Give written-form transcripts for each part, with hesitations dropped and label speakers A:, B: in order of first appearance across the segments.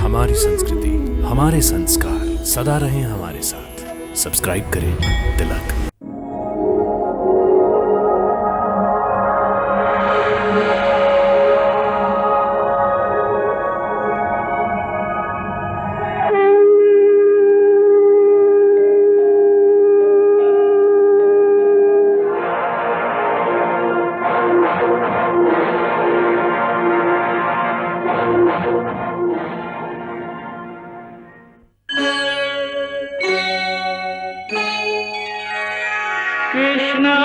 A: हमारी संस्कृति, हमारे संस्कार सदा रहें हमारे साथ। सब्सक्राइब करें तिलक।
B: कृष्णा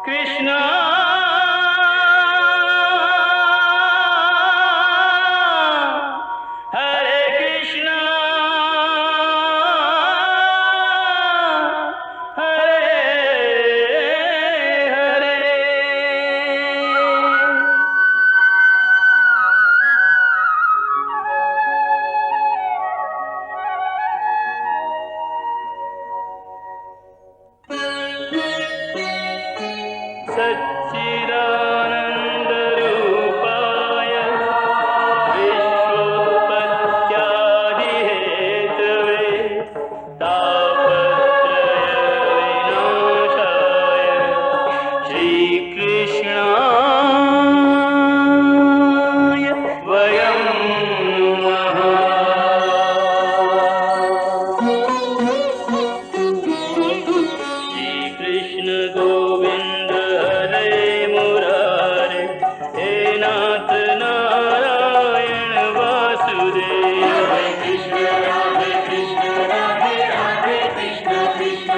B: कृष्णा हरे कृष्णा हरे हरे। सच्चिदानंद रूपाय विश्वोत्पत्त्यादि हेतवे तापत्रय विनाशाय श्री कृष्णाय वयं नमः। श्री कृष्ण गोविंद हरे मुरारे, हे नाथ नारायण वासुदेव। हरे कृष्ण राधे कृष्ण कृष्ण कृष्ण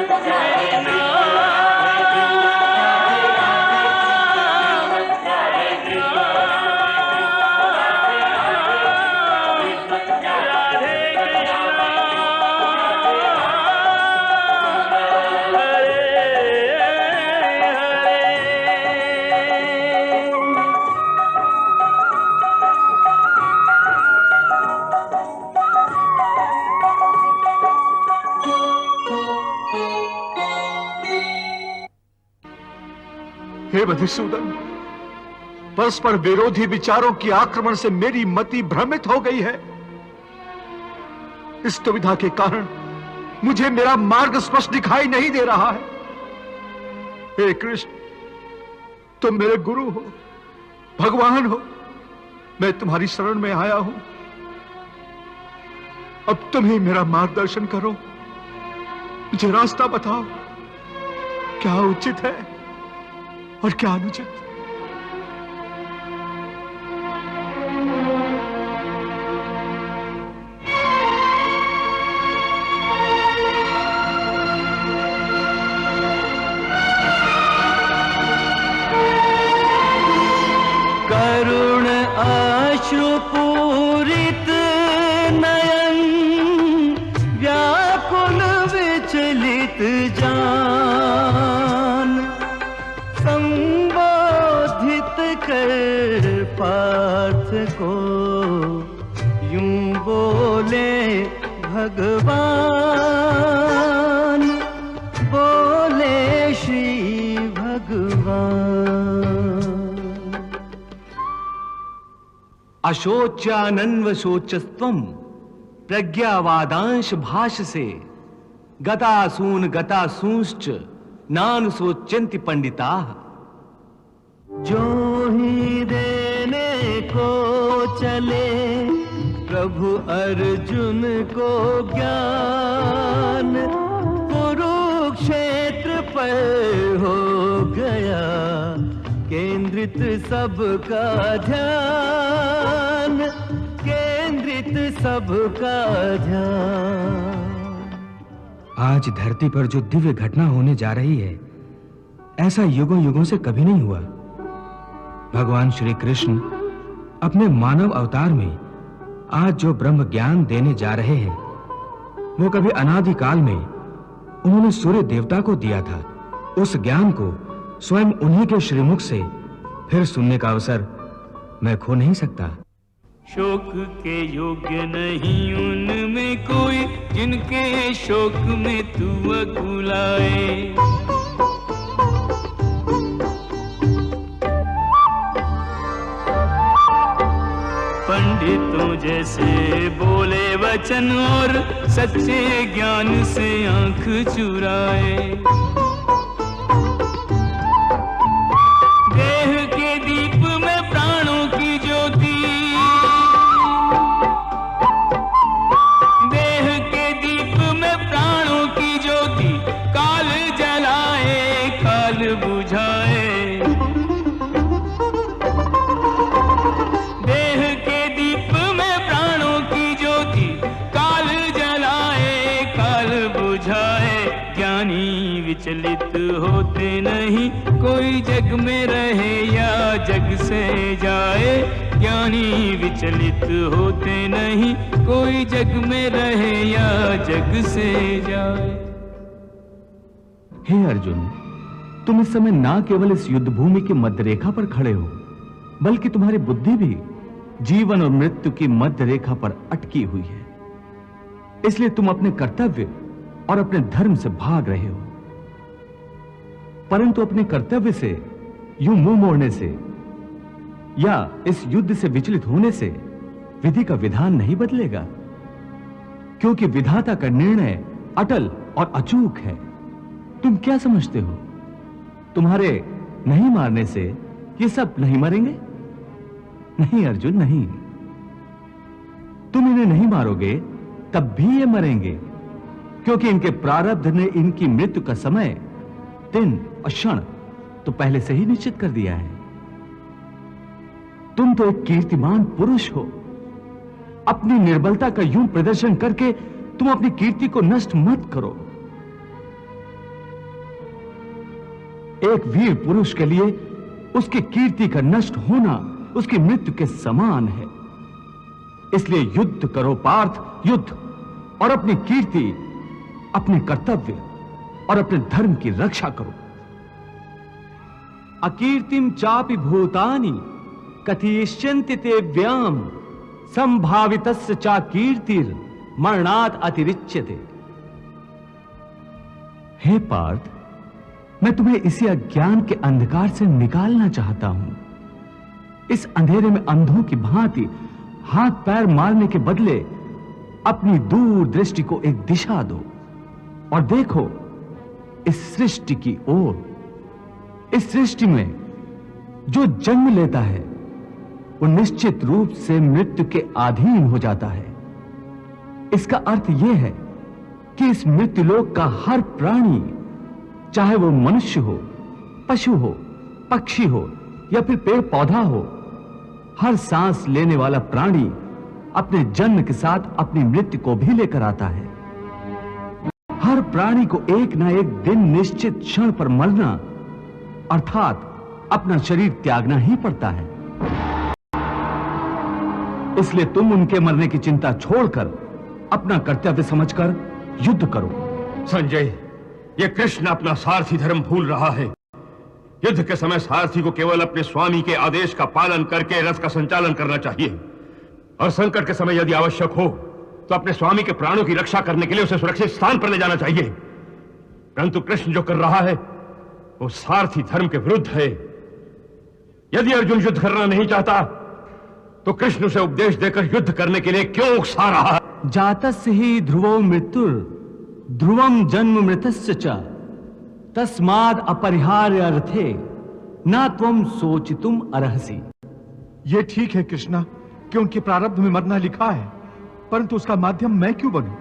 C: हे मधुसूदन, परस्पर विरोधी विचारों की आक्रमण से मेरी मति भ्रमित हो गई है। इस दुविधा के कारण मुझे मेरा मार्ग स्पष्ट दिखाई नहीं दे रहा है। हे कृष्ण, तुम मेरे गुरु हो, भगवान हो, मैं तुम्हारी शरण में आया हूं। अब तुम ही मेरा मार्गदर्शन करो, मुझे रास्ता बताओ, क्या उचित है और क्या अनुचित।
B: करुण अश्रुपूरित नयन, व्याकुल विचलित जान, संबोधित कर पार्थ को यूं बोले भगवान, बोले श्री भगवान।
D: अशोच्यानन्व शोचस्त्वं प्रज्ञावादांश भाषसे, गतासून गतासूंश्च नानुशोच्यन्ति पंडिताः।
B: जो ही देने को चले प्रभु अर्जुन को ज्ञान, कुरुक्षेत्र पर हो गया केंद्रित सबका ध्यान, केंद्रित सबका ध्यान।
E: आज धरती पर जो दिव्य घटना होने जा रही है, ऐसा युगों युगों से कभी नहीं हुआ। भगवान श्री कृष्ण अपने मानव अवतार में आज जो ब्रह्म ज्ञान देने जा रहे हैं, वो कभी अनादि काल में उन्होंने सूर्य देवता को दिया था। उस ज्ञान को स्वयं उन्हीं के श्रीमुख से फिर सुनने का अवसर मैं खो नहीं सकता।
B: शोक के योग्य नहीं उनमें कोई, जिनके शोक में तू अकुलाए। पंडितों जैसे बोले वचन और सच्चे ज्ञान से आंख चुराए। देह के दीप में प्राणों की ज्योति, देह के दीप में प्राणों की ज्योति, काल जलाए काल बुझाए। देह के दीप में प्राणों की ज्योति, काल जलाए काल बुझाए। ज्ञानी विचलित होते नहीं, कोई जग में रहे या जग से जाए। ज्ञानी विचलित होते नहीं, कोई जग में रहे या जग से जाए।
D: हे अर्जुन, तुम इस समय ना केवल इस युद्ध भूमि की मध्य रेखा पर खड़े हो, बल्कि तुम्हारी बुद्धि भी जीवन और मृत्यु की मध्य रेखा पर अटकी हुई है। इसलिए तुम अपने कर्तव्य और अपने धर्म से भाग रहे हो, परंतु अपने कर्तव्य से यूं मुंह मोड़ने से या इस युद्ध से विचलित होने से विधि का विधान नहीं बदलेगा, क्योंकि विधाता का निर्णय अटल और अचूक है। तुम क्या समझते हो, तुम्हारे नहीं मारने से ये सब नहीं मरेंगे? नहीं अर्जुन, नहीं। तुम इन्हें नहीं मारोगे तब भी ये मरेंगे, क्योंकि इनके प्रारब्ध ने इनकी मृत्यु का समय, दिन और क्षण तो पहले से ही निश्चित कर दिया है। तुम तो एक कीर्तिमान पुरुष हो। अपनी निर्बलता का यूं प्रदर्शन करके तुम अपनी कीर्ति को नष्ट मत करो। एक वीर पुरुष के लिए उसकी कीर्ति का नष्ट होना उसकी मृत्यु के समान है। इसलिए युद्ध करो पार्थ, युद्ध, और अपनी कीर्ति, अपने कर्तव्य और अपने धर्म की रक्षा करो। अकीर्तिम चापि भूतानि कथयिष्यन्ति ते व्याम संभावितस्य चा कीर्तिर मरणात् अतिरिच्यते। हे पार्थ, मैं तुम्हें इसी अज्ञान के अंधकार से निकालना चाहता हूं। इस अंधेरे में अंधों की भांति हाथ पैर मारने के बदले अपनी दूर दृष्टि को एक दिशा दो और देखो इस सृष्टि की ओर। इस सृष्टि में जो जन्म लेता है वो निश्चित रूप से मृत्यु के अधीन हो जाता है। इसका अर्थ यह है कि इस मृत्युलोक का हर प्राणी, चाहे वो मनुष्य हो, पशु हो, पक्षी हो या फिर पेड़ पौधा हो, हर सांस लेने वाला प्राणी अपने जन्म के साथ अपनी मृत्यु को भी लेकर आता है। हर प्राणी को एक ना एक दिन निश्चित क्षण पर मरना अर्थात अपना शरीर त्यागना ही पड़ता है। इसलिए तुम उनके मरने की चिंता छोड़कर अपना कर्तव्य समझकर युद्ध करो।
F: संजय, ये कृष्ण अपना सारथी धर्म भूल रहा है। युद्ध के समय सारथी को केवल अपने स्वामी के आदेश का पालन करके रथ का संचालन करना चाहिए, और संकट के समय यदि आवश्यक हो तो अपने स्वामी के प्राणों की रक्षा करने के लिए उसे सुरक्षित स्थान पर ले जाना चाहिए। परंतु कृष्ण जो कर रहा है वो सारथी धर्म के विरुद्ध है। यदि अर्जुन युद्ध करना नहीं चाहता तो कृष्ण उसे उपदेश देकर युद्ध करने के लिए क्यों उकसा रहा है?
D: जातस्य ही ध्रुवो मृत्युर ध्रुवम जन्म मृतस्य च तस्माद् अपरिहार्य अर्थे न त्वं सोचितुम अर्हसि।
C: ये ठीक है कृष्णा कि उनके प्रारब्ध में मरना लिखा है, परंतु उसका माध्यम मैं क्यों बनूं?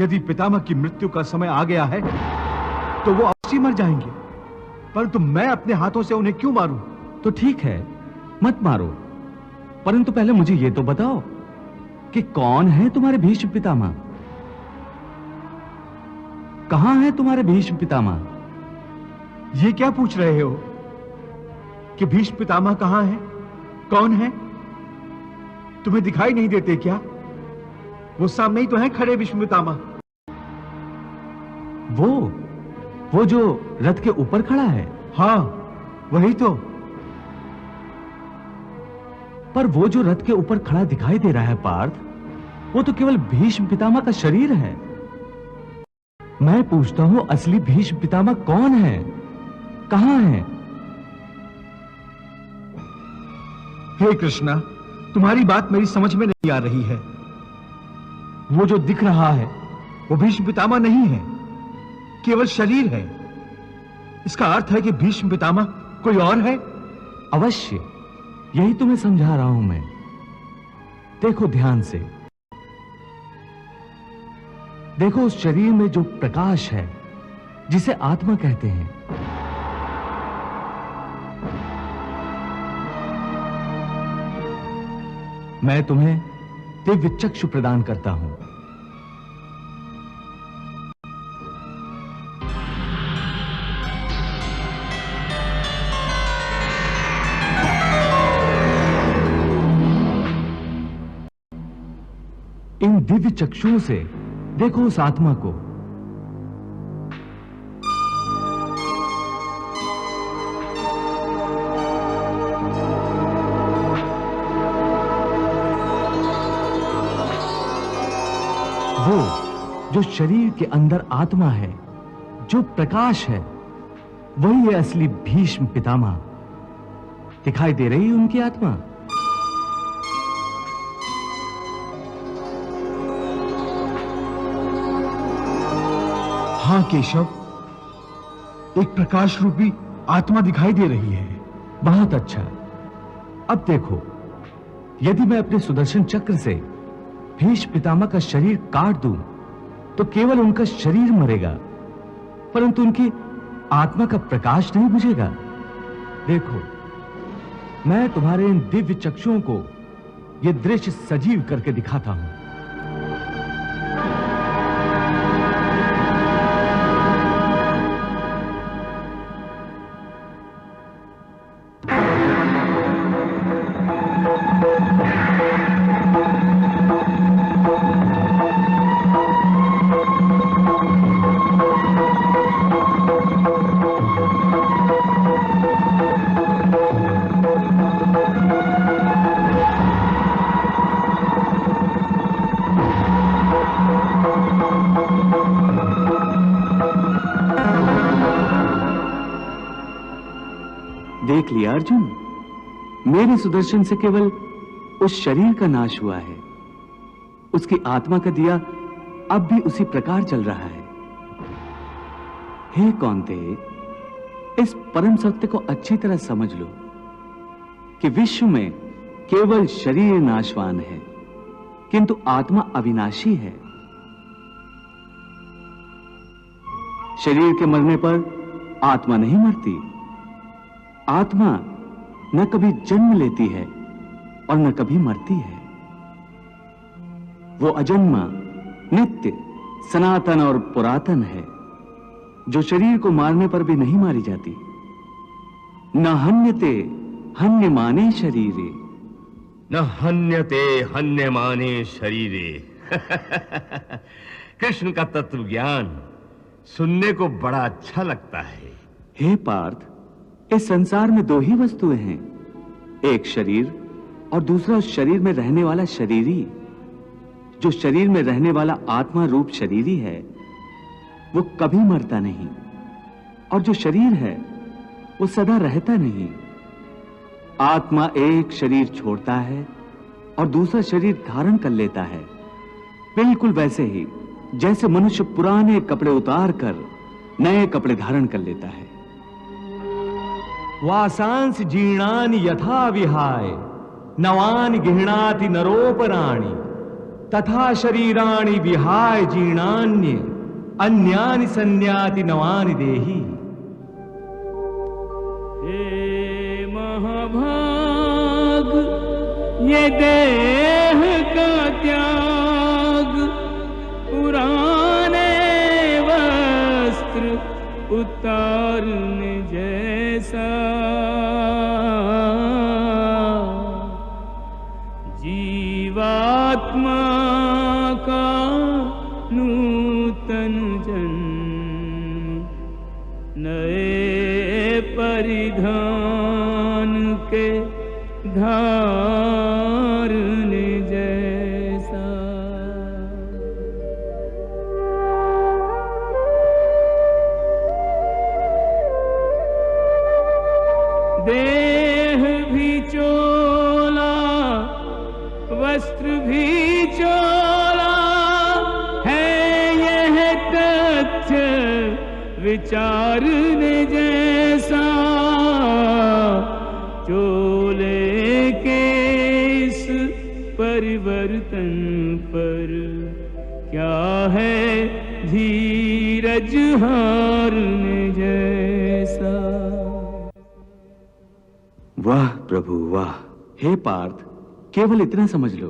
C: यदि पितामह की मृत्यु का समय आ गया है तो वो अवश्य मर जाएंगे, परंतु मैं अपने हाथों से उन्हें क्यों मारूं?
D: तो ठीक है, मत मारो, परंतु पहले मुझे ये तो बताओ कि कौन है तुम्हारे भीष्म पितामह? कहां है तुम्हारे भीष्म पितामह?
C: ये क्या पूछ रहे हो कि भीष्म पितामह कहां है, कौन है? तुम्हें दिखाई नहीं देते क्या? वो सामने ही तो है खड़े भीष्म पितामह।
D: वो जो रथ के ऊपर खड़ा है?
C: हाँ, वही तो।
D: पर वो जो रथ के ऊपर खड़ा दिखाई दे रहा है पार्थ, वो तो केवल भीष्म पितामह का शरीर है। मैं पूछता हूं असली भीष्म पितामह कौन है, कहां है?
C: हे कृष्णा, तुम्हारी बात मेरी समझ में नहीं आ रही है। वो जो दिख रहा है वो भीष्म पितामह नहीं है, केवल शरीर है। इसका अर्थ है कि भीष्म पितामह कोई और है।
D: अवश्य, यही तुम्हें समझा रहा हूं मैं। देखो ध्यान से, देखो उस शरीर में जो प्रकाश है जिसे आत्मा कहते हैं, मैं तुम्हें दिव्य चक्षु प्रदान करता हूं। इन दिव्य चक्षुओं से देखो उस आत्मा को। वो जो शरीर के अंदर आत्मा है, जो प्रकाश है, वही है असली भीष्म पितामह। दिखाई दे रही है उनकी आत्मा?
C: हाँ केशव, एक प्रकाश रूपी आत्मा दिखाई दे रही है।
D: बहुत अच्छा। अब देखो, यदि मैं अपने सुदर्शन चक्र से भीष्म पितामह का शरीर काट दूं, तो केवल उनका शरीर मरेगा, परंतु उनकी आत्मा का प्रकाश नहीं बुझेगा। देखो, मैं तुम्हारे इन दिव्य चक्षुओं को यह दृश्य सजीव करके दिखाता हूं। देख लिया अर्जुन, मेरे सुदर्शन से केवल उस शरीर का नाश हुआ है, उसकी आत्मा का दिया अब भी उसी प्रकार चल रहा है। हे कौन्ते, इस परम सत्य को अच्छी तरह समझ लो कि विश्व में केवल शरीर नाशवान है, किंतु आत्मा अविनाशी है। शरीर के मरने पर आत्मा नहीं मरती। आत्मा न कभी जन्म लेती है और न कभी मरती है। वो अजन्मा, नित्य, सनातन और पुरातन है, जो शरीर को मारने पर भी नहीं मारी जाती। न हन्यते हन्यमाने शरीरे,
F: न हन्यते हन्यमाने शरीरे। कृष्ण का तत्व ज्ञान सुनने को बड़ा अच्छा लगता है।
D: हे पार्थ, इस संसार में दो ही वस्तुएं हैं, एक शरीर और दूसरा उस शरीर में रहने वाला शरीरी। जो शरीर में रहने वाला आत्मा रूप शरीरी है, वो कभी मरता नहीं, और जो शरीर है वो सदा रहता नहीं। आत्मा एक शरीर छोड़ता है और दूसरा शरीर धारण कर लेता है, बिल्कुल वैसे ही जैसे मनुष्य पुराने कपड़े उतार कर नए कपड़े धारण कर लेता है। वासांस जीर्णानि यथा विहाय नवानि गृह्णाति नरोपराणि तथा शरीराणि विहाय जीर्णान्य अन्यानि संन्याति नवानि देहि।
B: हे महाभाग, ये देह का त्याग, पुराने वस्त्र उतारने जैसा। जीवात्मा का नूतन जन्म, नए परिधान के धारने जैसा। देह भी चोला वस्त्र भी चोला है, यह तथ्य विचारने जैसा। चोले के इस परिवर्तन पर क्या है धीरज हारने जैसा।
D: वाह प्रभु वाह। हे पार्थ, केवल इतना समझ लो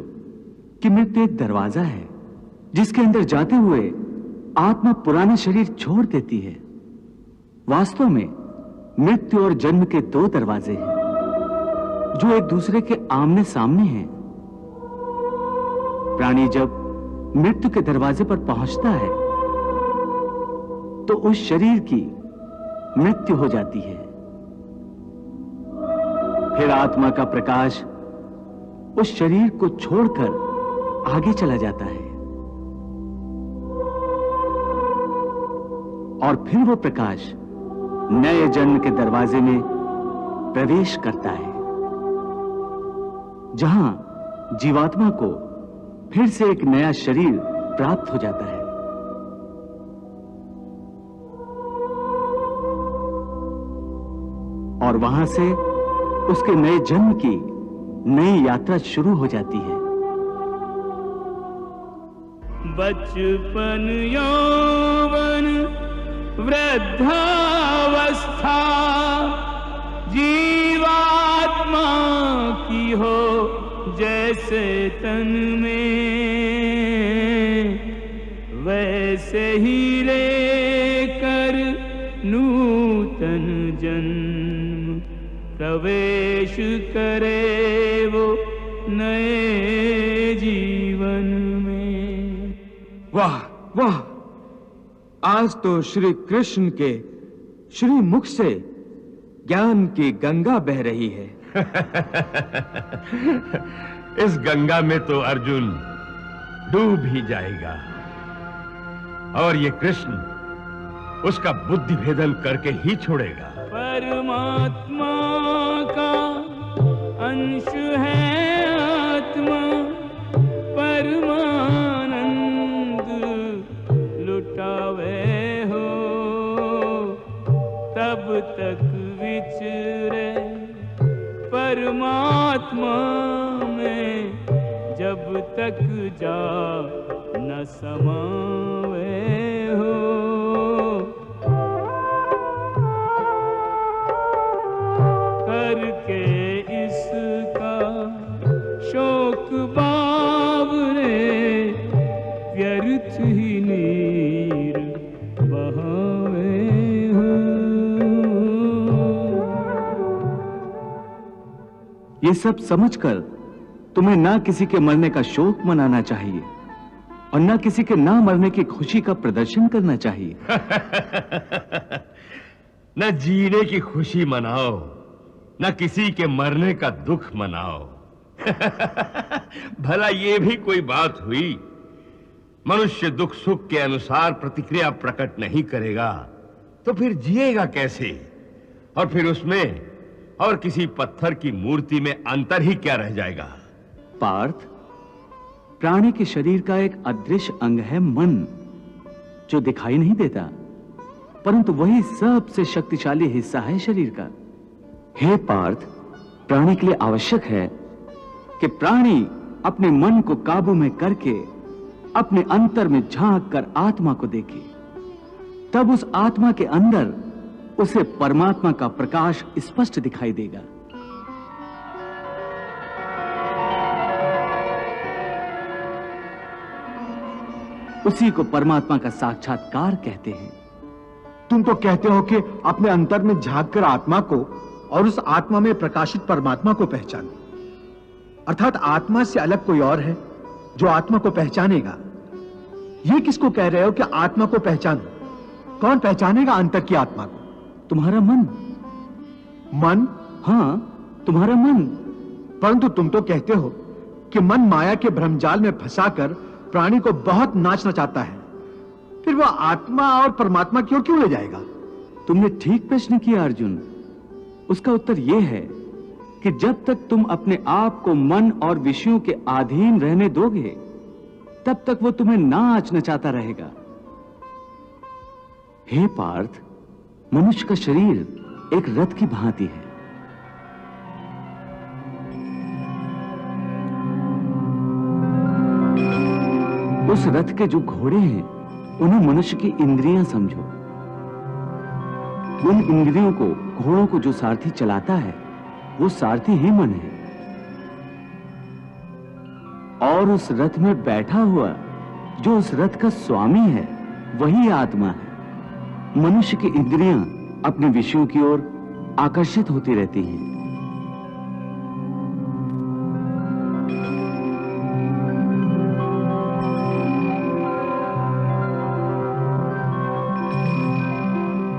D: कि मृत्यु एक दरवाजा है जिसके अंदर जाते हुए आत्मा पुराना शरीर छोड़ देती है। वास्तव में मृत्यु और जन्म के दो दरवाजे हैं जो एक दूसरे के आमने सामने हैं। प्राणी जब मृत्यु के दरवाजे पर पहुंचता है तो उस शरीर की मृत्यु हो जाती है। फिर आत्मा का प्रकाश उस शरीर को छोड़कर आगे चला जाता है और फिर वो प्रकाश नए जन्म के दरवाजे में प्रवेश करता है, जहां जीवात्मा को फिर से एक नया शरीर प्राप्त हो जाता है। और वहां से उसके नए जन्म की नई यात्रा शुरू हो जाती है।
B: बचपन यौवन वृद्धावस्था जीवात्मा की हो जैसे तन में, वैसे ही लेकर नूतन जन्म प्रवेश करे वो नए जीवन में।
E: वाह वाह, आज तो श्री कृष्ण के श्री मुख से ज्ञान की गंगा बह रही है।
F: इस गंगा में तो अर्जुन डूब ही जाएगा और ये कृष्ण उसका बुद्धि भेदन करके ही छोड़ेगा।
B: परमात्मा का अंश है आत्मा, परमानंद लुटावे हो तब तक विचरे परमात्मा में, जब तक जा न समावे हो। करके इसका शोक बावरे व्यर्थ ही नीर बहावे हो।
D: ये सब समझकर तुम्हें ना किसी के मरने का शोक मनाना चाहिए और ना किसी के ना मरने की खुशी का प्रदर्शन करना चाहिए।
F: न जीने की खुशी मनाओ, न किसी के मरने का दुख मनाओ। भला ये भी कोई बात हुई? मनुष्य दुख सुख के अनुसार प्रतिक्रिया प्रकट नहीं करेगा तो फिर जिएगा कैसे? और फिर उसमें और किसी पत्थर की मूर्ति में अंतर ही क्या रह जाएगा?
D: पार्थ, प्राणी के शरीर का एक अदृश्य अंग है मन, जो दिखाई नहीं देता, परंतु वही सबसे शक्तिशाली हिस्सा है शरीर का। हे पार्थ, प्राणी के लिए आवश्यक है कि प्राणी अपने मन को काबू में करके अपने अंतर में झांक कर आत्मा को देखे। तब उस आत्मा के अंदर उसे परमात्मा का प्रकाश स्पष्ट दिखाई देगा। उसी को परमात्मा का साक्षात्कार कहते हैं।
C: तुम तो कहते हो कि अपने अंतर में झांक कर आत्मा को और उस आत्मा में प्रकाशित परमात्मा को पहचानो, अर्थात आत्मा से अलग कोई और है जो आत्मा को पहचानेगा। ये किसको कह रहे हो कि आत्मा को पहचानो? कौन पहचानेगा अंतर की आत्मा को?
D: तुम्हारा मन।
C: मन?
D: हाँ, तुम्हारा मन।
C: परंतु तुम तो कहते हो कि मन माया के भ्रमजाल में फंसाकर प्राणी को बहुत नाचना चाहता है, फिर वह आत्मा और परमात्मा की ओर क्यों ले जाएगा?
D: तुमने ठीक प्रश्न किया अर्जुन। उसका उत्तर यह है कि जब तक तुम अपने आप को मन और विषयों के अधीन रहने दोगे, तब तक वो तुम्हें नाच नचाता रहेगा। हे पार्थ, मनुष्य का शरीर एक रथ की भांति है। उस रथ के जो घोड़े हैं, उन्हें मनुष्य की इंद्रियां समझो। उन इंद्रियों को, घोड़ों को जो सारथी चलाता है, वो सारथी ही मन है। और उस रथ में बैठा हुआ जो उस रथ का स्वामी है, वही आत्मा है। मनुष्य की इंद्रियां अपने विषयों की ओर आकर्षित होती रहती हैं।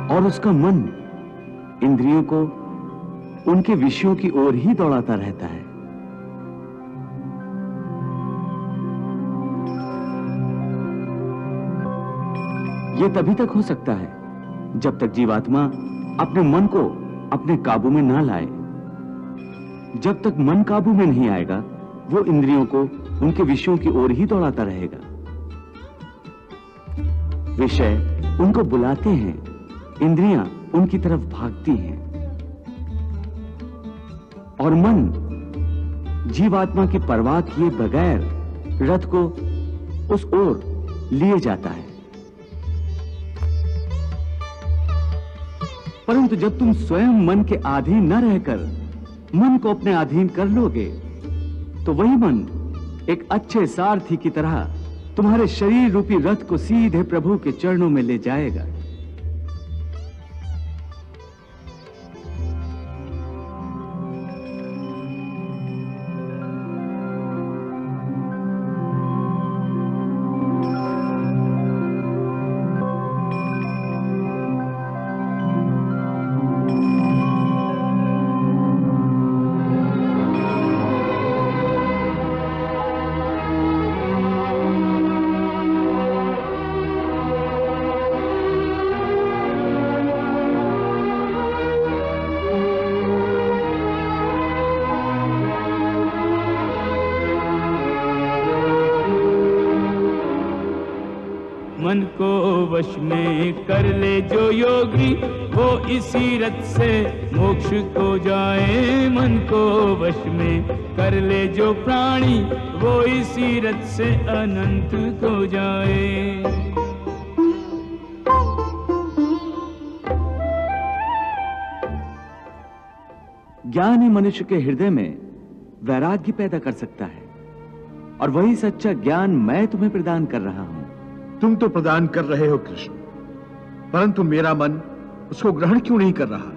D: और उसका मन इंद्रियों को उनके विषयों की ओर ही दौड़ाता रहता है। यह तभी तक हो सकता है जब तक जीवात्मा अपने मन को अपने काबू में ना लाए। जब तक मन काबू में नहीं आएगा, वो इंद्रियों को उनके विषयों की ओर ही दौड़ाता रहेगा। विषय उनको बुलाते हैं, इंद्रियां उनकी तरफ भागती हैं, और मन जीवात्मा की परवाह किए बगैर रथ को उस ओर लिए जाता है। परंतु जब तुम स्वयं मन के अधीन न रहकर मन को अपने अधीन कर लोगे, तो वही मन एक अच्छे सारथी की तरह तुम्हारे शरीर रूपी रथ को सीधे प्रभु के चरणों में ले जाएगा।
B: मन को वश में कर ले जो योगी, वो इसी रथ से मोक्ष को जाए। मन को वश में कर ले जो प्राणी, वो इसी रथ से अनंत को जाए।
D: ज्ञान ही मनुष्य के हृदय में वैराग्य पैदा कर सकता है, और वही सच्चा ज्ञान मैं तुम्हें प्रदान कर रहा हूं।
C: तुम तो प्रदान कर रहे हो कृष्ण, परंतु मेरा मन उसको ग्रहण क्यों नहीं कर रहा?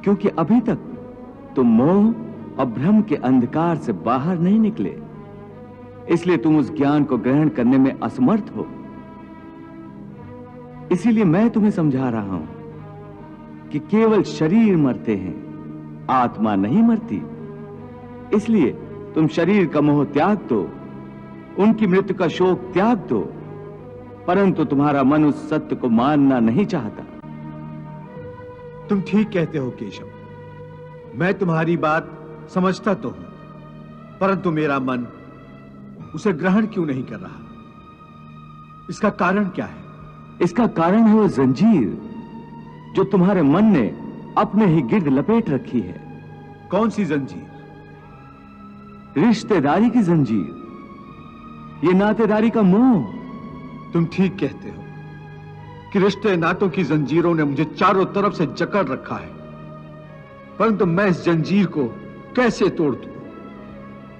D: क्योंकि अभी तक तुम मोह और भ्रम के अंधकार से बाहर नहीं निकले, इसलिए तुम उस ज्ञान को ग्रहण करने में असमर्थ हो। इसीलिए मैं तुम्हें समझा रहा हूं कि केवल शरीर मरते हैं, आत्मा नहीं मरती। इसलिए तुम शरीर का मोह त्याग दो, उनकी मृत्यु का शोक त्याग दो, परंतु तुम्हारा मन उस सत्य को मानना नहीं चाहता।
C: तुम ठीक कहते हो केशव, मैं तुम्हारी बात समझता तो हूं, परंतु मेरा मन उसे ग्रहण क्यों नहीं कर रहा? इसका कारण क्या है?
D: इसका कारण है वो जंजीर जो तुम्हारे मन ने अपने ही गिर्द लपेट रखी है।
C: कौन सी जंजीर?
D: रिश्तेदारी की जंजीर, ये नातेदारी का मोह।
C: तुम ठीक कहते हो कि रिश्ते नातों की जंजीरों ने मुझे चारों तरफ से जकड़ रखा है, परंतु मैं इस जंजीर को कैसे तोड़ दूं?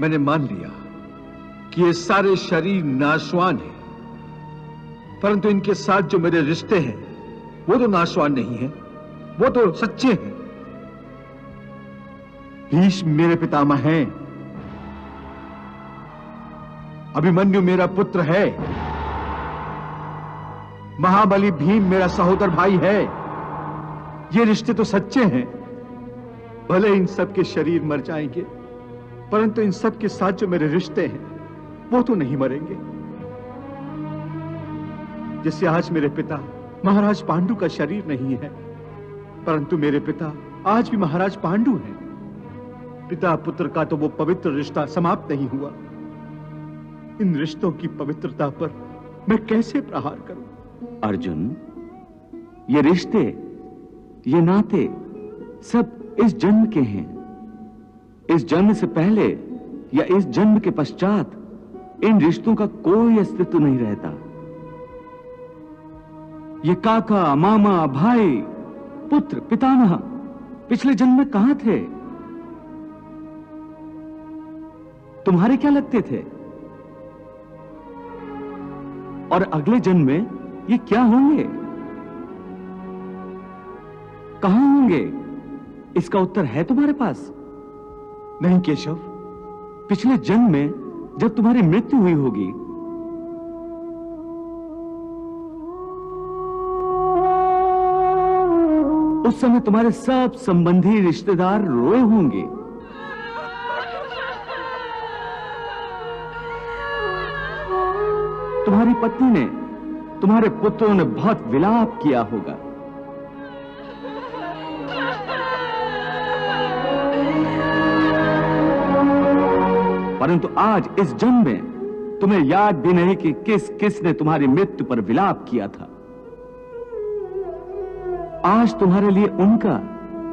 C: मैंने मान लिया कि ये सारे शरीर नाशवान हैं, परंतु इनके साथ जो मेरे रिश्ते हैं वो तो नाशवान नहीं है, वो तो सच्चे हैं। भीष्म मेरे पितामह हैं, अभिमन्यु मेरा पुत्र है, महाबली भीम मेरा सहोदर भाई है। ये रिश्ते तो सच्चे हैं। भले इन सब के शरीर मर जाएंगे, परंतु इन सब के साथ जो मेरे रिश्ते हैं वो तो नहीं मरेंगे। जैसे आज मेरे पिता महाराज पांडु का शरीर नहीं है, परंतु मेरे पिता आज भी महाराज पांडु हैं। पिता पुत्र का तो वो पवित्र रिश्ता समाप्त नहीं हुआ, इन रिश्तों की पवित्रता पर मैं कैसे प्रहार करूं?
D: अर्जुन, ये रिश्ते, ये नाते सब इस जन्म के हैं। इस जन्म से पहले या इस जन्म के पश्चात इन रिश्तों का कोई अस्तित्व नहीं रहता। ये काका, मामा, भाई, पुत्र, पितामह पिछले जन्म में कहां थे? तुम्हारे क्या लगते थे? और अगले जन्म में ये क्या होंगे, कहां होंगे? इसका उत्तर है तुम्हारे पास?
C: नहीं केशव,
D: पिछले जन्म में जब तुम्हारी मृत्यु हुई होगी, उस समय तुम्हारे सब संबंधी रिश्तेदार रोए होंगे। तुम्हारी पत्नी ने, तुम्हारे पुत्रों ने बहुत विलाप किया होगा। परंतु आज इस जन्म में तुम्हें याद भी नहीं कि किस किस ने तुम्हारी मृत्यु पर विलाप किया था। आज तुम्हारे लिए उनका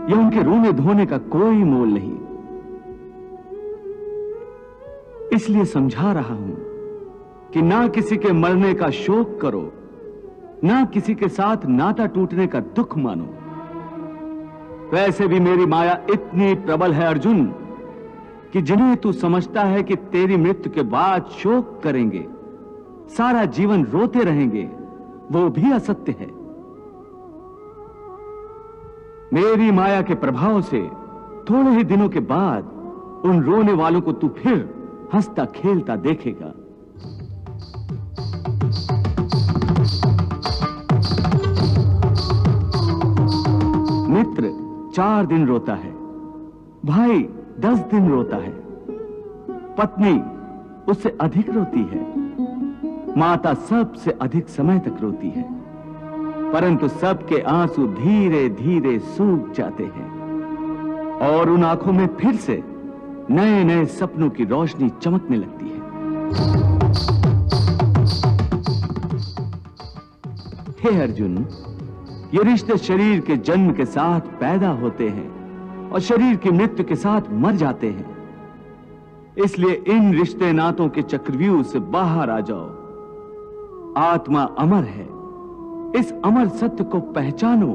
D: या उनके रोने धोने का कोई मोल नहीं। इसलिए समझा रहा हूं कि ना किसी के मरने का शोक करो, ना किसी के साथ नाता टूटने का दुख मानो। वैसे भी मेरी माया इतनी प्रबल है अर्जुन कि जिन्हें तू समझता है कि तेरी मृत्यु के बाद शोक करेंगे, सारा जीवन रोते रहेंगे, वो भी असत्य है। मेरी माया के प्रभाव से थोड़े ही दिनों के बाद उन रोने वालों को तू फिर हंसता खेलता देखेगा। मित्र 4 दिन रोता है, भाई 10 दिन रोता है, पत्नी उससे अधिक रोती है, माता सबसे अधिक समय तक रोती है, परंतु सबके आंसू धीरे धीरे सूख जाते हैं और उन आंखों में फिर से नए नए सपनों की रोशनी चमकने लगती है। हे अर्जुन, ये रिश्ते शरीर के जन्म के साथ पैदा होते हैं और शरीर की मृत्यु के साथ मर जाते हैं। इसलिए इन रिश्ते नातों के चक्रव्यूह से बाहर आ जाओ। आत्मा अमर है, इस अमर सत्य को पहचानो।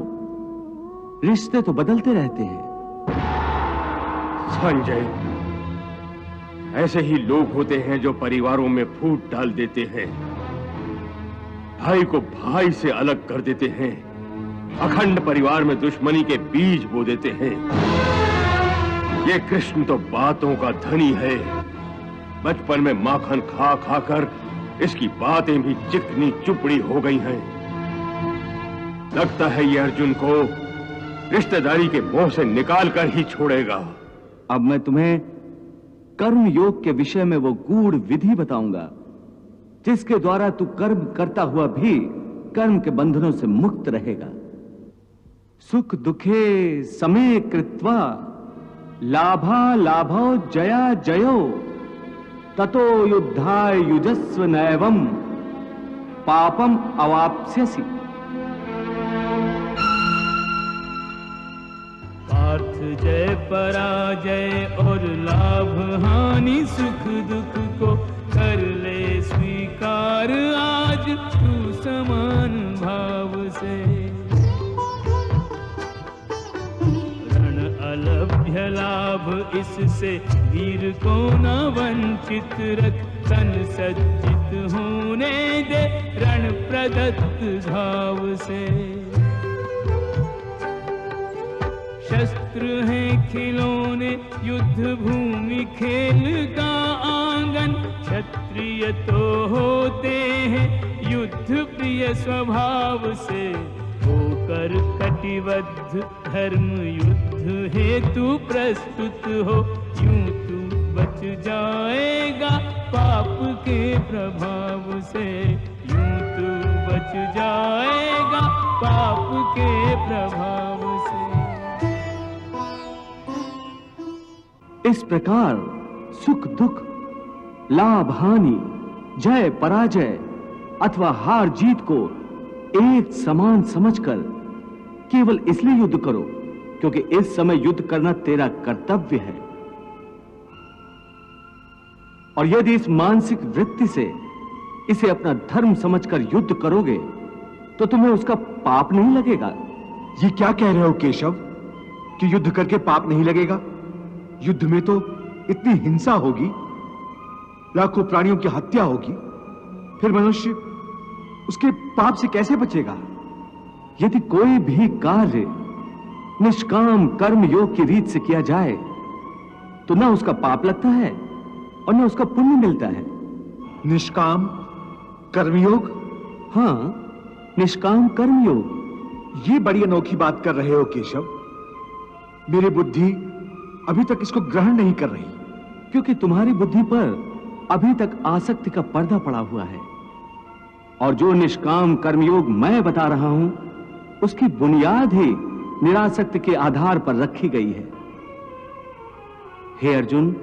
D: रिश्ते तो बदलते रहते हैं।
F: संजय, ऐसे ही लोग होते हैं जो परिवारों में फूट डाल देते हैं, भाई को भाई से अलग कर देते हैं, अखंड परिवार में दुश्मनी के बीज बो देते हैं। ये कृष्ण तो बातों का धनी है। बचपन में माखन खा खाकर इसकी बातें भी चिकनी चुपड़ी हो गई हैं। लगता है ये अर्जुन को रिश्तेदारी के मोह से निकाल कर ही छोड़ेगा।
D: अब मैं तुम्हें कर्म योग के विषय में वो गूढ़ विधि बताऊंगा जिसके द्वारा तू कर्म करता हुआ भी कर्म के बंधनों से मुक्त रहेगा। सुख दुखे समे कृत्वा लाभा लाभो जया जयो ततो युद्धाय युजस्व नैवम पापम अवाप्स्यसि।
B: पार्थ जय पराजय और लाभ हानि सुख दुख को कर ले स्वीकार आज तू समान भाव से। रण अलभ्य लाभ इससे वीर को न वंचित रख, तन सज्जित होने दे रण प्रदत्त घाव से। शस्त्र हैं खिलौने युद्ध भूमि खेल का आंगन, क्षत्रिय तो होते हैं युद्ध प्रिय स्वभाव से। होकर कटिबद्ध धर्म युद्ध हेतु प्रस्तुत हो, यूं तू बच जाएगा पाप के प्रभाव से। यूं तू बच जाएगा पाप के प्रभाव से।
D: इस प्रकार सुख दुख, लाभ हानि, जय पराजय अथवा हार जीत को एक समान समझकर केवल इसलिए युद्ध करो क्योंकि इस समय युद्ध करना तेरा कर्तव्य है। और यदि इस मानसिक वृत्ति से इसे अपना धर्म समझकर युद्ध करोगे तो तुम्हें उसका पाप नहीं लगेगा।
C: ये क्या कह रहे हो केशव कि युद्ध करके पाप नहीं लगेगा? युद्ध में तो इतनी हिंसा होगी, लाखों प्राणियों की हत्या होगी, फिर मनुष्य उसके पाप से कैसे बचेगा?
D: यदि कोई भी कार्य निष्काम कर्म योग की रीत से किया जाए तो ना उसका पाप लगता है और ना उसका पुण्य मिलता है।
C: निष्काम कर्मयोग?
D: हाँ, निष्काम कर्मयोग।
C: ये बड़ी अनोखी बात कर रहे हो केशव। मेरी बुद्धि अभी तक इसको ग्रहण नहीं कर रही।
D: क्योंकि तुम्हारी बुद्धि पर अभी तक आसक्ति का पर्दा पड़ा हुआ है। और जो निष्काम कर्मयोग मैं बता रहा हूं उसकी बुनियाद ही निरासक्ति के आधार पर रखी गई है। हे अर्जुन,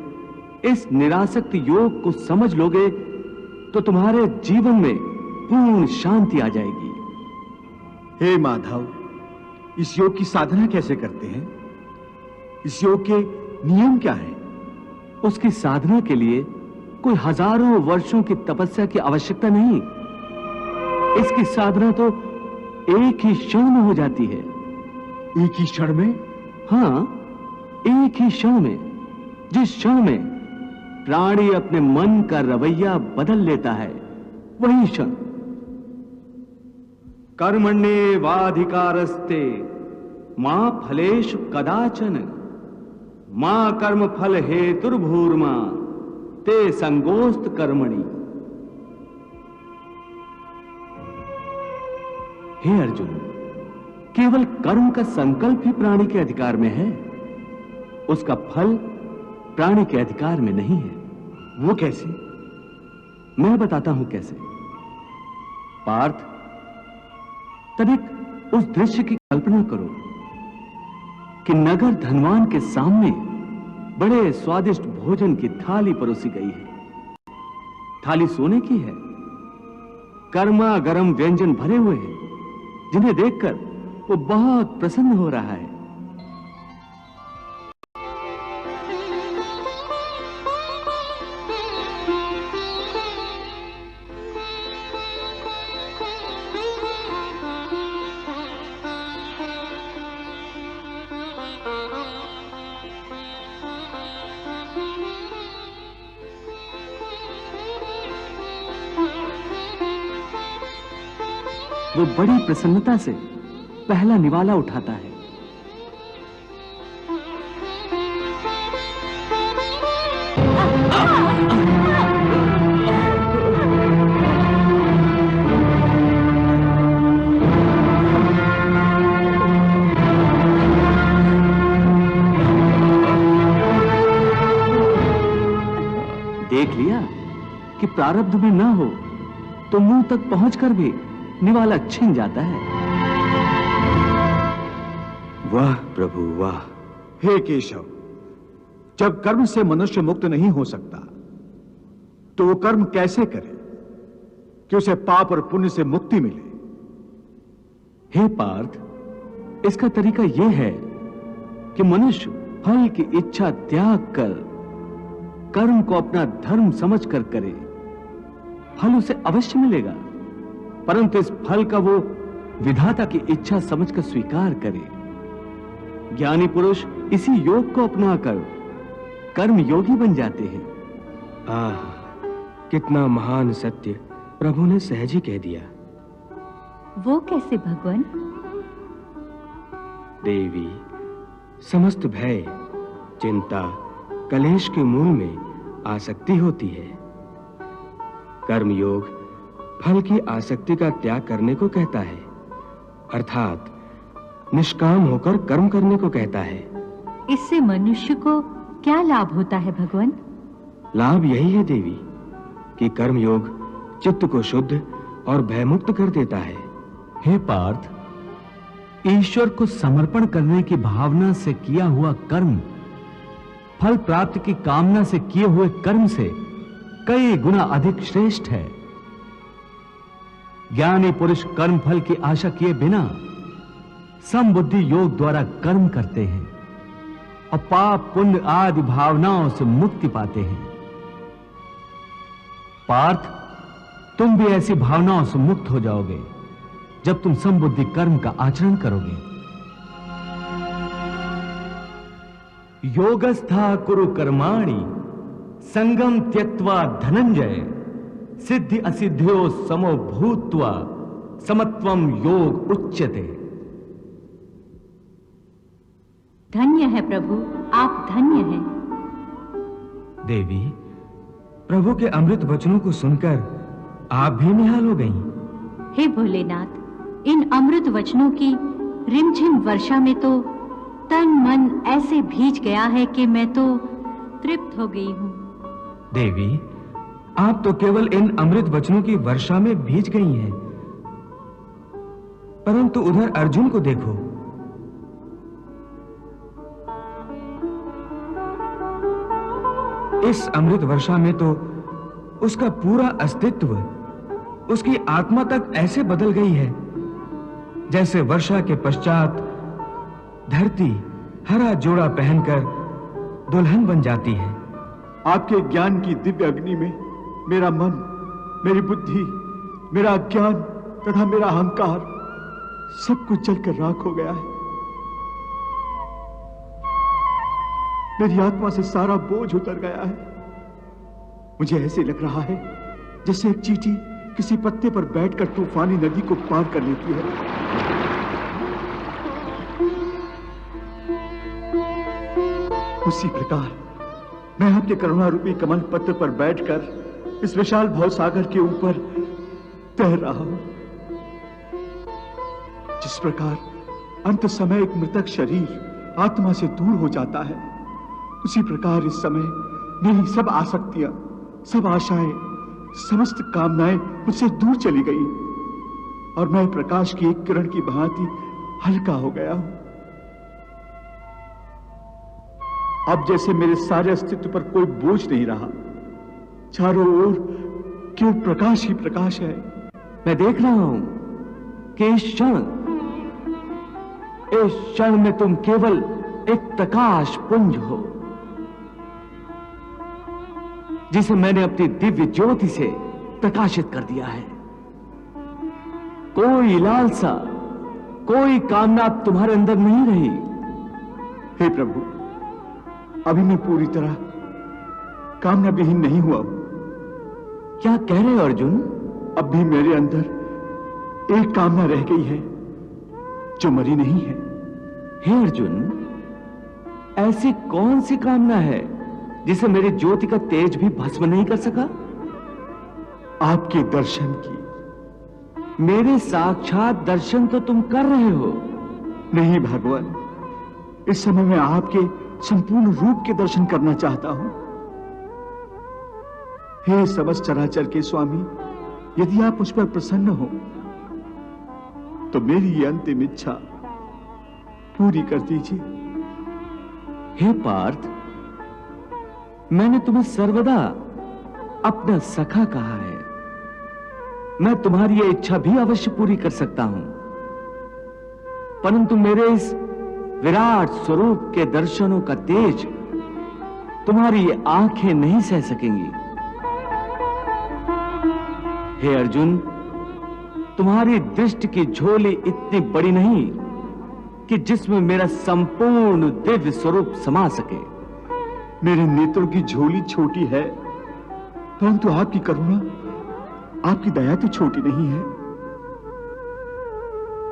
D: इस निरासक्ति योग को समझ लोगे तो तुम्हारे जीवन में पूर्ण शांति आ जाएगी।
C: हे माधव, इस योग की साधना कैसे करते हैं? इस योग के नियम क्या हैं?
D: उसकी साधना के लिए कोई हजारों वर्षों की तपस्या की आवश्यकता नहीं। इसकी साधना तो एक ही क्षण में हो जाती है।
C: एक ही क्षण में?
D: हाँ, एक ही क्षण में। जिस क्षण में प्राणी अपने मन का रवैया बदल लेता है वही क्षण। कर्मण्येवाधिकारस्ते मां फलेषु कदाचन मां कर्म फल हेतुर्भूर्मा ते संगोस्त कर्मणि। हे अर्जुन, केवल कर्म का संकल्प ही प्राणी के अधिकार में है, उसका फल प्राणी के अधिकार में नहीं है।
C: वो कैसे?
D: मैं बताता हूं कैसे। पार्थ, तनिक उस दृश्य की कल्पना करो कि नगर धनवान के सामने बड़े स्वादिष्ट भोजन की थाली परोसी गई है। थाली सोने की है, गर्मा गर्म व्यंजन भरे हुए हैं जिन्हें देखकर वो बहुत प्रसन्न हो रहा है। वो बड़ी प्रसन्नता से पहला निवाला उठाता है। देख लिया कि प्रारब्ध में ना हो तो मुंह तक पहुंचकर भी निवाला छिन जाता है।
E: वाह प्रभु वाह।
C: हे केशव, जब कर्म से मनुष्य मुक्त नहीं हो सकता तो वो कर्म कैसे करे कि उसे पाप और पुण्य से मुक्ति मिले?
D: हे पार्थ, इसका तरीका यह है कि मनुष्य फल की इच्छा त्याग कर कर्म को अपना धर्म समझकर करे। फल उसे अवश्य मिलेगा, परंतु इस फल का वो विधाता की इच्छा समझकर स्वीकार करे। ज्ञानी पुरुष इसी योग को अपनाकर कर्म योगी बन जाते हैं।
E: आह, कितना महान सत्य प्रभु ने सहज ही कह दिया।
G: वो कैसे भगवान?
E: देवी, समस्त भय, चिंता, कलेश के मूल में आसक्ति होती है। कर्मयोग फल की आसक्ति का त्याग करने को कहता है, अर्थात निष्काम होकर कर्म करने को कहता है।
G: इससे मनुष्य को क्या लाभ होता है भगवान?
E: लाभ यही है देवी कि कर्मयोग चित्त को शुद्ध और भयमुक्त कर देता है।
D: हे पार्थ, ईश्वर को समर्पण करने की भावना से किया हुआ कर्म फल प्राप्ति की कामना से किए हुए कर्म से कई गुना अधिक श्रेष्ठ है। ज्ञानी पुरुष कर्म फल की आशा किए बिना समबुद्धि योग द्वारा कर्म करते हैं और पाप पुण्य आदि भावनाओं से मुक्ति पाते हैं। पार्थ, तुम भी ऐसी भावनाओं से मुक्त हो जाओगे जब तुम समबुद्धि कर्म का आचरण करोगे। योगस्था कुरु कर्माणि संगम त्यक्त्वा धनंजय सिद्धि असिद्ध्यो समो भूत्वा समत्वम योग उच्यते।
G: धन्य है प्रभु, आप धन्य हैं।
E: देवी, प्रभु के अमृत वचनों को सुनकर आप भी निहाल हो गईं।
G: हे भोलेनाथ, इन अमृत वचनों की रिमझिम वर्षा में तो तन मन ऐसे भीज गया है कि मैं तो तृप्त हो गई हूं।
E: देवी, आप तो केवल इन अमृत वचनों की वर्षा में भीज गई हैं, परंतु उधर अर्जुन को देखो। इस अमृत वर्षा में तो उसका पूरा अस्तित्व, उसकी आत्मा तक ऐसे बदल गई है जैसे वर्षा के पश्चात धरती हरा जोड़ा पहनकर दुल्हन बन जाती है।
C: आपके ज्ञान की दिव्य अग्नि में मेरा मन, मेरी बुद्धि, मेरा अज्ञान तथा मेरा अहंकार सब कुछ जलकर राख हो गया है। मेरी आत्मा से सारा बोझ उतर गया है। मुझे ऐसे लग रहा है जैसे एक चींटी किसी पत्ते पर बैठकर तूफानी नदी को पार कर लेती है। उसी प्रकार मैं आपके करुणा रूपी कमल पत्र पर बैठकर इस विशाल भवसागर के ऊपर तैर रहा हूं। जिस प्रकार अंत समय एक मृतक शरीर आत्मा से दूर हो जाता है, उसी प्रकार इस समय मेरी सब आसक्तियां, सब आशाएं, समस्त कामनाएं मुझसे दूर चली गई और मैं प्रकाश की एक किरण की भांति हल्का हो गया हूं। अब जैसे मेरे सारे अस्तित्व पर कोई बोझ नहीं रहा। चारों ओर केवल प्रकाश ही प्रकाश है।
D: मैं देख रहा हूं कि इस क्षण में तुम केवल एक प्रकाश पुंज हो, जिसे मैंने अपनी दिव्य ज्योति से प्रकाशित कर दिया है। कोई लालसा, कोई कामना अब तुम्हारे अंदर नहीं रही।
C: हे प्रभु, अभी मैं पूरी तरह कामना विहीन नहीं हुआ हूं।
D: क्या कह रहे हो अर्जुन?
C: अब भी मेरे अंदर एक कामना रह गई है जो मरी नहीं है।
D: हे अर्जुन, ऐसी कौन सी कामना है जिसे मेरी ज्योति का तेज भी भस्म नहीं कर सका?
C: आपके दर्शन की।
D: मेरे साक्षात दर्शन तो तुम कर रहे हो।
C: नहीं भगवान, इस समय मैं आपके संपूर्ण रूप के दर्शन करना चाहता हूं। हे समस्त चराचर के स्वामी, यदि आप मुझ पर प्रसन्न हो तो मेरी ये अंतिम इच्छा पूरी कर दीजिए।
D: हे पार्थ, मैंने तुम्हें सर्वदा अपना सखा कहा है। मैं तुम्हारी यह इच्छा भी अवश्य पूरी कर सकता हूं, परंतु मेरे इस विराट स्वरूप के दर्शनों का तेज तुम्हारी ये आंखें नहीं सह सकेंगी। हे अर्जुन, तुम्हारी दृष्टि की झोली इतनी बड़ी नहीं कि जिसमें मेरा संपूर्ण दिव्य स्वरूप समा सके।
C: मेरे नेत्रों की झोली छोटी है, परंतु आपकी करुणा, आपकी दया तो छोटी नहीं है।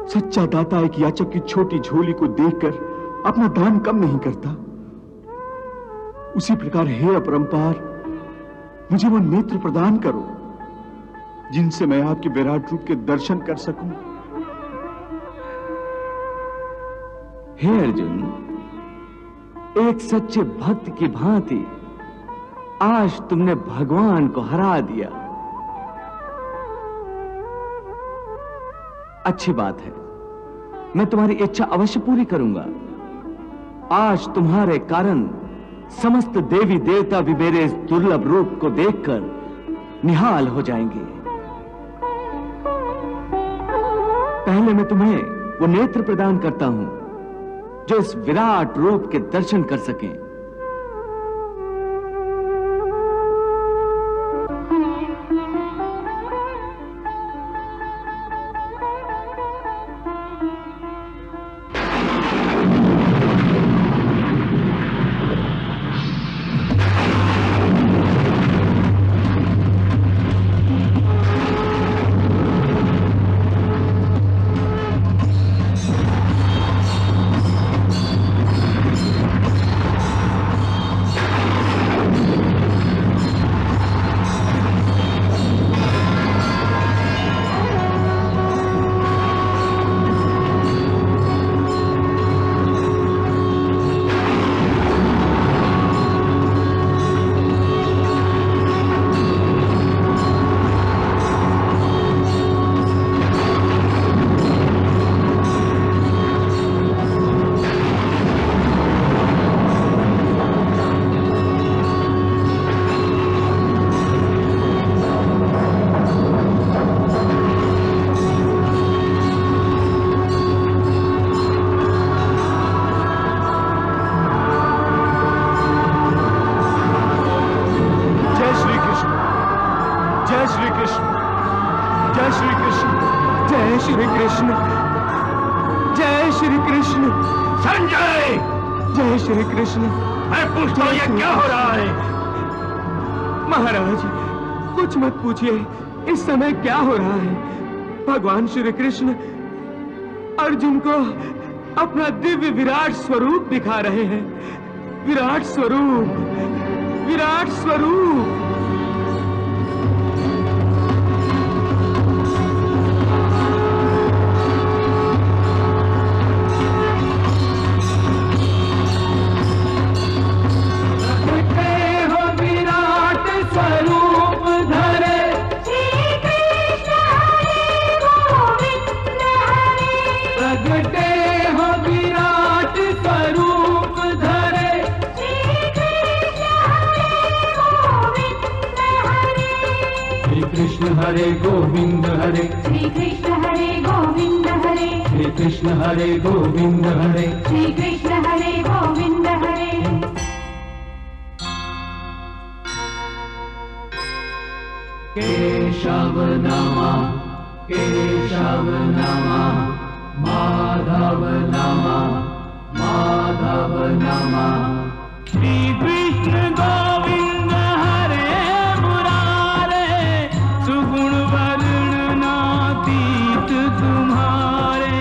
C: सच्चा दाता एक याचक की छोटी झोली को देखकर अपना दान कम नहीं करता। उसी प्रकार हे अपरंपार, मुझे वो नेत्र प्रदान करो जिनसे मैं आपके विराट रूप के दर्शन कर सकूं।
D: हे अर्जुन, एक सच्चे भक्त की भांति आज तुमने भगवान को हरा दिया। अच्छी बात है, मैं तुम्हारी इच्छा अवश्य पूरी करूंगा। आज तुम्हारे कारण समस्त देवी देवता भी मेरे इस दुर्लभ रूप को देखकर निहाल हो जाएंगे। पहले मैं तुम्हें वो नेत्र प्रदान करता हूं जो इस विराट रूप के दर्शन कर सकें।
F: मैं पूछता हूं, ये क्या हो रहा है?
E: महाराज, कुछ मत पूछिए, इस समय क्या हो रहा है? भगवान श्री कृष्ण अर्जुन को अपना दिव्य विराट स्वरूप दिखा रहे हैं। विराट स्वरूप, विराट स्वरूप।
B: हरे गोविंद हरे
H: श्री कृष्ण हरे गोविंद हरे
B: श्री कृष्ण हरे गोविंद हरे
H: श्री कृष्ण हरे गोविंद हरे।
B: केशव नमः केशव नमः माधव नमः माधव नमः। श्री कृष्ण गोविंद हरे मुरारे सुगुण वर्ण नातीत तुम्हारे।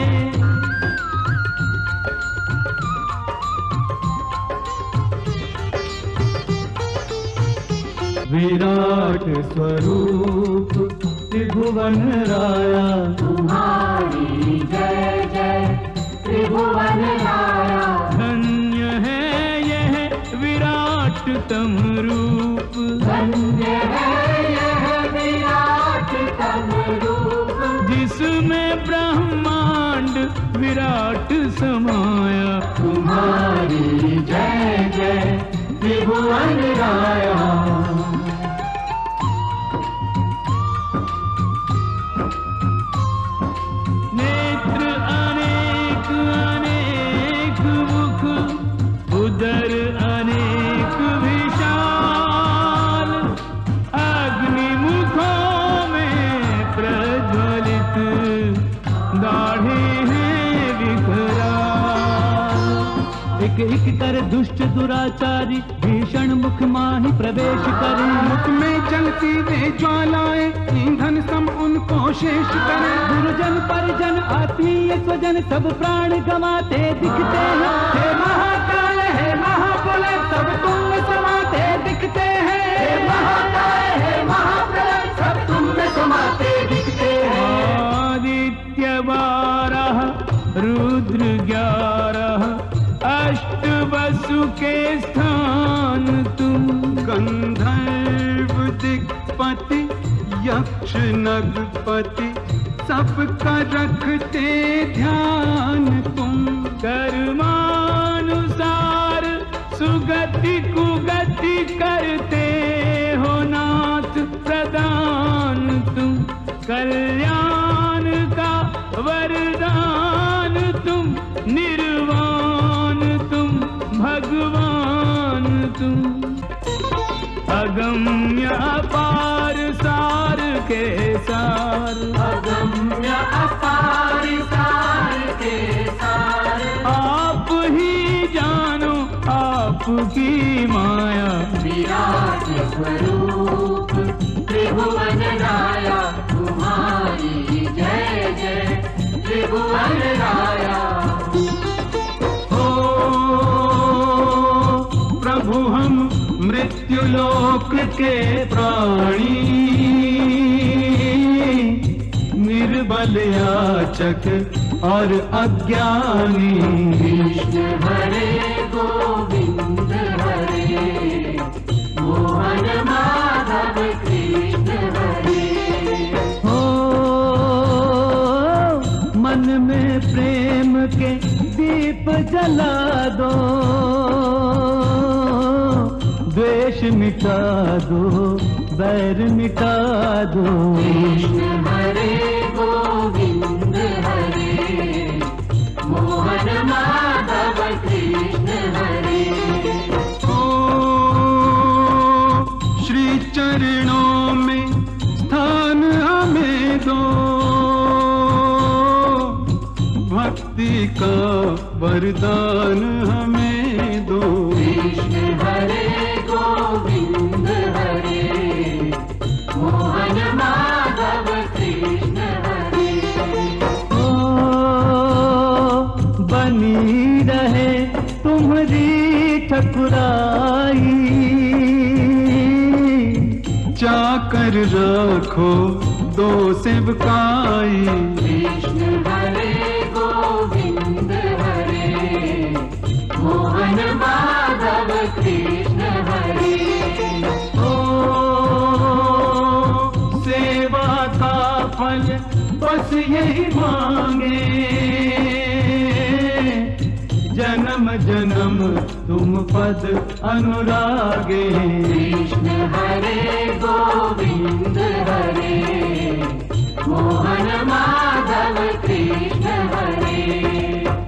B: विराट स्वरूप त्रिभुवन राया
H: तुम्हारी जय जय त्रिभुवन राया।
B: धन्य है यह विराट तम रूप
H: धन्य है यह विराट तम रूप
B: जिसमें ब्रह्मांड विराट समाया।
H: तुम्हारी जय जय त्रिभुवन राया।
B: नेत्र अनेक अनेक मुख उदर अनेक विशाल अग्नि मुखों में प्रज्वलित दाढ़े हैं विकराल। एक एक कर दुष्ट दुराचारी भीषण मुख माहि प्रवेश करे। मुख में जलती वे ज्वालाएं ईंधन सम उनको शेष करे। गुरुजन परिजन आत्मीय स्वजन सब प्राण गंवाते दिखते हैं। हे महाकाल हे महाप्रलय सब तुम में समाते दिखते हैं। हे महाकाल हे महाप्रलय सब तुम में समाते दिखते हैं। आदित्य 12 रुद्र 11 अष्ट वसु के स्थान तुम। गंधर्व दिक्पति यक्ष नगपति सबका रखते ध्यान तुम। कर्मानुसार सुगत गति कुगति करते हो नाथ प्रदान तुम, कल्याण का वरदान तुम, निर्वाण तुम, भगवान तुम। अगम्य अपार सार के सार,
H: अगम्य अपार सार के सार,
B: आप ही जानो आपकी माया।
H: विराट स्वरूप त्रिभुवन राया, तुम्हारी जय जय त्रिभुवन राया।
B: हो प्रभु हम मृत्युलोक के प्राणी, निर्बल याचक और अज्ञानी।
H: कृष्ण हरे गोविंद हरे, मोहन माधव कृष्ण हरे।
B: हो मन में प्रेम के दीप जला दो, द्वेष मिटा दो, बैर मिटा दो।
H: कृष्ण हरे गोविंद हरे, मोहन माधव कृष्ण हरे।
B: ओ श्री चरणों में स्थान हमें दो, भक्ति का वरदान हमें दो।
H: कृष्ण हरे गोविंद हरे, मोहन माधव कृष्ण हरे।
B: ओ बनी रहे तुम्हारी ठकुराई, चाकर रखो दो सेवकाई।
H: कृष्ण हरे गोविंद हरे, मोहन माधव कृष्ण हरे।
B: ओ सेवा का फल बस यही मांगे, जन्म जन्म तुम पद अनुरागे।
H: कृष्ण हरे गोविंद हरे, मोहन माधव कृष्ण हरे।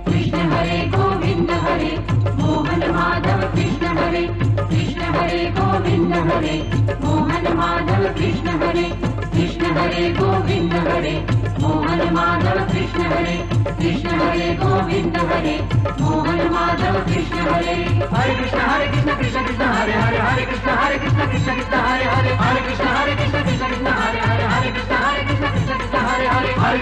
H: कृष्ण हरे गोविंद हरे, मोहन माधव कृष्ण हरे। कृष्ण हरे गोविंद हरे, मोहन माधव कृष्ण हरे। कृष्ण हरे गोविंद हरे, मोहन माधव कृष्ण हरे। कृष्ण हरे गोविंद हरे, मोहन माधव कृष्ण हरे। हरे कृष्ण कृष्ण कृष्ण हरे हरे, हरे कृष्ण कृष्ण कृष्ण हरे हरे, हरे कृष्ण कृष्ण कृष्ण हरे हरे, हरे कृष्ण कृष्ण कृष्ण हरे हरे, हरे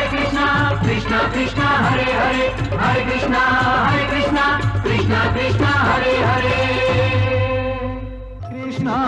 H: कृष्ण कृष्ण कृष्ण हरे हरे, हरे कृष्ण कृष्ण कृष्ण हरे हरे।
B: कृष्णा